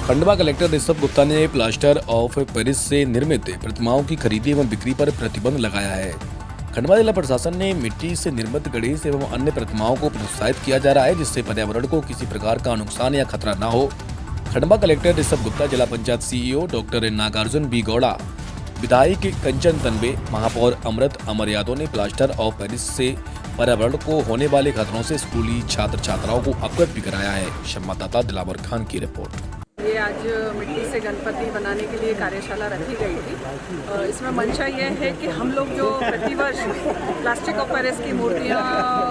Khandwa collector Rishabh Gupta ने plaster of Paris से निर्मित प्रतिमाओं की खरीदी एवं बिक्री पर प्रतिबंध लगाया है। खंडवा जिला प्रशासन ने मिट्टी से निर्मित गणेश एवं अन्य प्रतिमाओं को प्रोत्साहित किया जा रहा है, जिससे पर्यावरण को किसी प्रकार का नुकसान या खतरा न हो। खंडवा कलेक्टर ऋषभ गुप्ता, जिला panchayat CEO doctor Nagarjuna B Gowda, विधायक कंचन तनबे, महापौर अमृत अमर यादव ने प्लास्टर ऑफ पेरिस से पर्यावरण को होने वाले खतरों से स्कूली छात्र छात्राओं को अवगत भी कराया है। संवाददाता दिलावर खान की रिपोर्ट। ये आज मिट्टी से गणपति बनाने के लिए कार्यशाला रखी गई थी। इसमें मंशा ये है कि हम लोग जो प्रतिवर्ष प्लास्टिक ऑफ पेरिस की मूर्तियाँ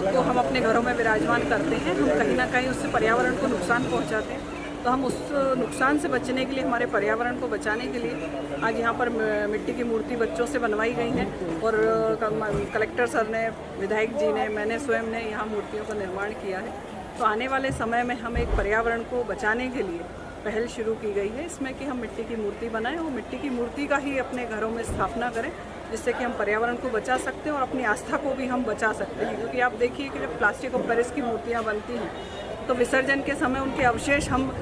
को हम अपने घरों में विराजमान करते हैं, हम कहीं ना कहीं उससे पर्यावरण को नुकसान पहुँचाते हैं। तो हम उस नुकसान से बचने के लिए, हमारे पर्यावरण को बचाने के लिए आज यहाँ पर मिट्टी की मूर्ति बच्चों से बनवाई गई है और कलेक्टर सर ने, विधायक जी ने, मैंने स्वयं ने यहाँ मूर्तियों का निर्माण किया है। तो आने वाले समय में हम एक पर्यावरण को बचाने के लिए पहल शुरू की गई है, इसमें कि हम मिट्टी की मूर्ति बनाएं और मिट्टी की मूर्ति का ही अपने घरों में स्थापना करें, जिससे कि हम पर्यावरण को बचा सकते हैं और अपनी आस्था को भी हम बचा सकते हैं। क्योंकि आप देखिए कि जब प्लास्टिक ऑफ पेरिस की मूर्तियाँ बनती हैं तो विसर्जन के समय उनके अवशेष हम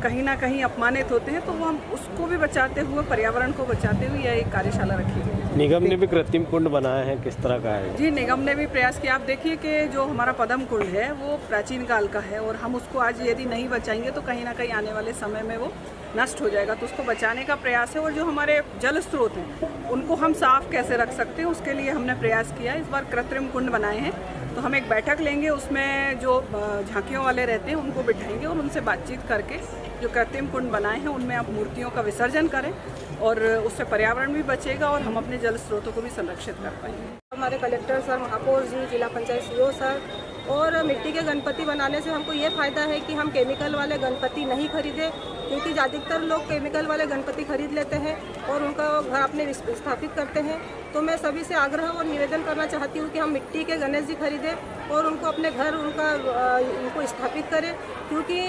कहीं ना कहीं अपमानित होते हैं, तो वो हम उसको भी बचाते हुए, पर्यावरण को बचाते हुए यह एक कार्यशाला रखी गई। निगम ने भी कृत्रिम कुंड बनाया है, किस तरह का है? जी, निगम ने भी प्रयास किया। आप देखिए कि जो हमारा पद्म कुंड है वो प्राचीन काल का है और हम उसको आज यदि नहीं बचाएंगे तो कहीं ना कहीं आने वाले समय में वो नष्ट हो जाएगा। तो उसको बचाने का प्रयास है और जो हमारे जल स्रोत हैं उनको हम साफ कैसे रख सकते हैं, उसके लिए हमने प्रयास किया। इस बार कृत्रिम कुंड बनाए हैं, तो हम एक बैठक लेंगे, उसमें जो झांकियों वाले रहते हैं उनको बिठाएंगे और उनसे बातचीत करके जो कृत्रिम कुंड बनाए हैं उनमें आप मूर्तियों का विसर्जन करें और उससे पर्यावरण भी बचेगा और हम अपने जल स्रोतों को भी संरक्षित कर पाएंगे। हमारे कलेक्टर सर, महापौर जी, जिला पंचायत सीईओ सर, और मिट्टी के गणपति बनाने से हमको ये फ़ायदा है कि हम केमिकल वाले गणपति नहीं खरीदे, क्योंकि ज़्यादातर लोग केमिकल वाले गणपति खरीद लेते हैं और उनका घर अपने स्थापित करते हैं। तो मैं सभी से आग्रह और निवेदन करना चाहती हूँ कि हम मिट्टी के गणेश जी खरीदें और उनको अपने घर उनको स्थापित करें, क्योंकि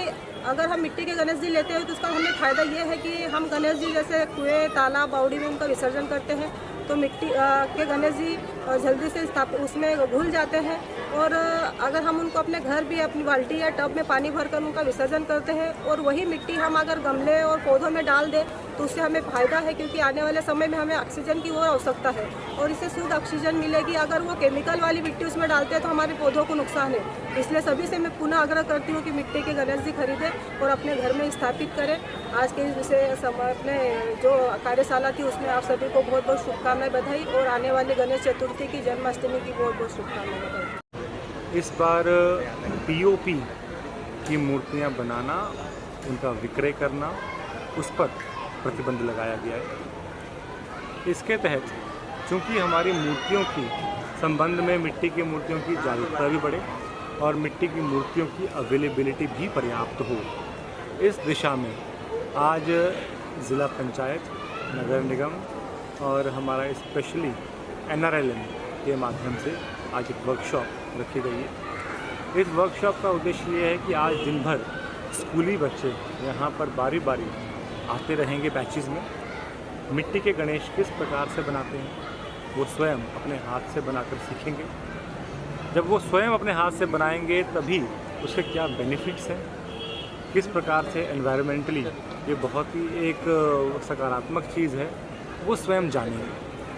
अगर हम मिट्टी के गणेश जी लेते हैं तो उसका हमें फ़ायदा ये है कि हम गणेश जी जैसे कुएँ, तालाब, बावड़ी में उनका विसर्जन करते हैं तो मिट्टी के गणेश जी जल्दी से उसमें घुल जाते हैं। और अगर हम उनको अपने घर भी अपनी बाल्टी या टब में पानी भरकर उनका विसर्जन करते हैं और वही मिट्टी हम अगर गमले और पौधों में डाल दें तो उससे हमें फ़ायदा है, क्योंकि आने वाले समय में हमें ऑक्सीजन की और आवश्यकता है और इससे शुद्ध ऑक्सीजन मिलेगी। अगर वो केमिकल वाली मिट्टी उसमें डालते हैं तो हमारे पौधों को नुकसान है। इसलिए सभी से मैं पुनः आग्रह करती हूँ कि मिट्टी के गणेश जी खरीदें और अपने घर में स्थापित करें। आज के विषय अपने जो कार्यशाला थी उसमें आप सभी को बहुत बहुत शुभकामनाएं, बधाई, और आने वाली गणेश चतुर्थी की, जन्माष्टमी की बहुत बहुत शुभकामनाएं, बधाई। इस बार पीओपी की मूर्तियां बनाना, उनका विक्रय करना, उस पर प्रतिबंध लगाया गया है। इसके तहत चूंकि हमारी मूर्तियों की संबंध में मिट्टी की मूर्तियों की जागरूकता भी बढ़े और मिट्टी की मूर्तियों की अवेलेबिलिटी भी पर्याप्त हो, इस दिशा में आज ज़िला पंचायत, नगर निगम और हमारा स्पेशली NRLM के माध्यम से आज एक वर्कशॉप रखी गई है। इस वर्कशॉप का उद्देश्य ये है कि आज दिन भर स्कूली बच्चे यहाँ पर बारी बारी आते रहेंगे बैचेज़ में। मिट्टी के गणेश किस प्रकार से बनाते हैं वो स्वयं अपने हाथ से बनाकर सीखेंगे। जब वो स्वयं अपने हाथ से बनाएंगे तभी उसके क्या बेनिफिट्स हैं, किस प्रकार से एनवायरमेंटली ये बहुत ही एक सकारात्मक चीज़ है, वो स्वयं जानेंगे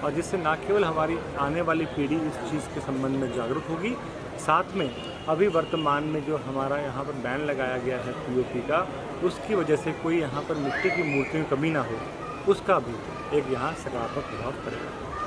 और जिससे न केवल हमारी आने वाली पीढ़ी इस चीज़ के संबंध में जागरूक होगी, साथ में अभी वर्तमान में जो हमारा यहाँ पर बैन लगाया गया है पीओपी का, उसकी वजह से कोई यहाँ पर मिट्टी की मूर्तियों की कमी ना हो, उसका भी एक यहाँ सकारात्मक प्रभाव पड़ेगा।